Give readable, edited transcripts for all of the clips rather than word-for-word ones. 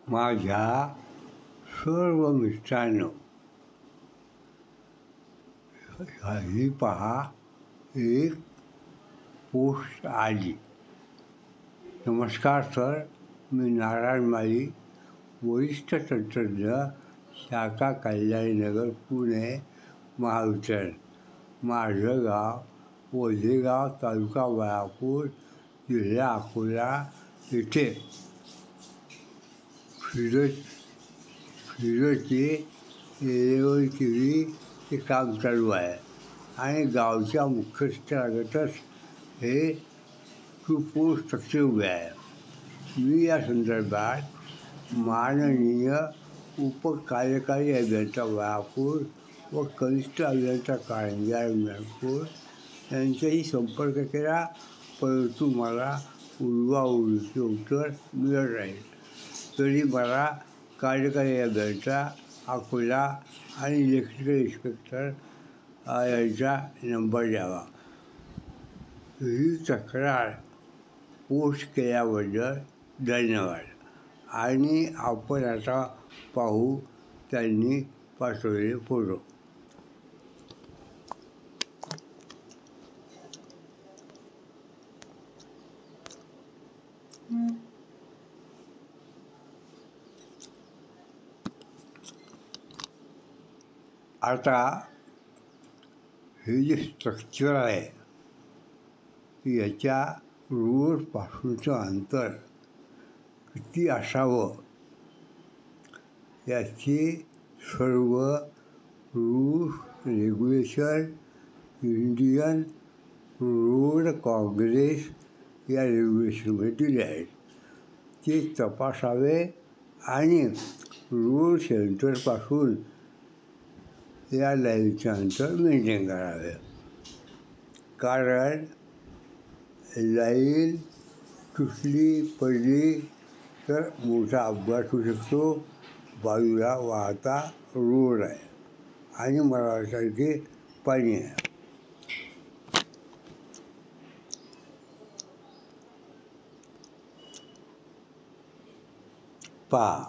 माझ्या सर्व मित्रांनो, ही पहा, एक पोस्ट आली. नमस्कार सर, मी नारायण माळी, वरिष्ठ तंत्रज्ञ, शाखा कल्याणीनगर, पुणे, महावितरण. माझं गाव वझेगाव, तालुका बाळापूर, जिल्हा अकोला येथे फिरती हे काम चालू आहे आणि गावच्या मुख्य रस्त्यालगतच हे पोस्ट तसे उभे आहे. मी या संदर्भात माननीय उपकार्यकारी अभियंता बाळापूर व कनिष्ठ अभियंता कारंजा यांचाही संपर्क केला, परंतु मला उडवाउडवीचे उत्तर मिळत राहील. तरी मला कार्यकारी अभियंता अकोला आणि इलेक्ट्रिकल इन्स्पेक्टर यांचा नंबर द्यावा. ही तक्रार पोस्ट केल्याबद्दल धन्यवाद. आणि आपण आता पाहू त्यांनी पाठवलेले फोटो. आता हे जे स्ट्रक्चर आहे याच्या रोडपासूनचं अंतर किती असावं याची सर्व rules regulation Indian road Congress या रेग्युलेशनमध्ये दिले आहेत. ते तपासावे आणि रोड सेंटरपासून या लाईनचं अंतर मेंटेन करावे. कारण लाईन तुटली पडली तर मोठा अपघात होऊ शकतो. बाजूला वाहता रोड आहे आणि मराठीसारखे पाणी आहे. पहा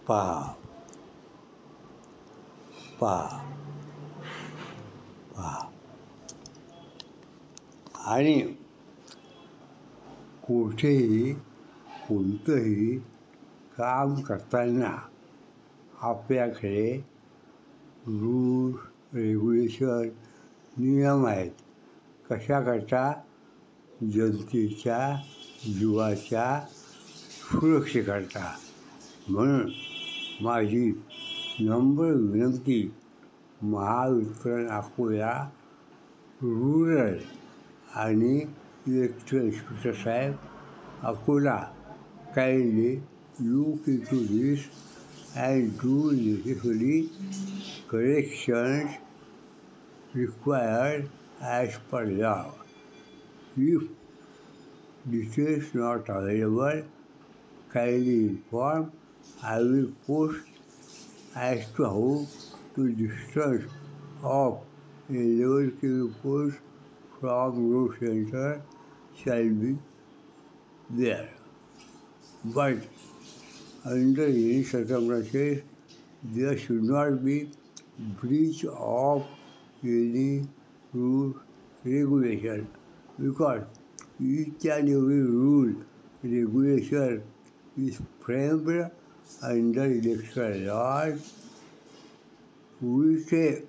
पहा पहा पहा आणि कुठेही कोणतंही काम करताना आपल्याकडे रूल्स रेग्युलेशन नियम आहेत. कशाकरता? जनतेच्या जीवाच्या सुरक्षेकरता. म्हणून माझी नम्र विनंती, महावितरण अकोला रूरल आणि इलेक्ट्रिकल इन्स्पेक्टर साहेब Akola, kindly look into this and do necessary corrections required as per law. If details not available, kindly inform. I will post as to how to distance of a level kilo post from road center shall be there. But under any circumstances, there should not be breach of any rule regulation, because each and every rule regulation is framed under electoral laws, which a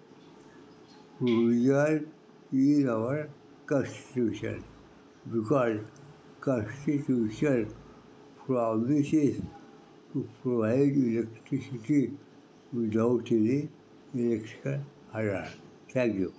provision in our Constitution, because Constitution promises to provide electricity without any election hazard. Thank you.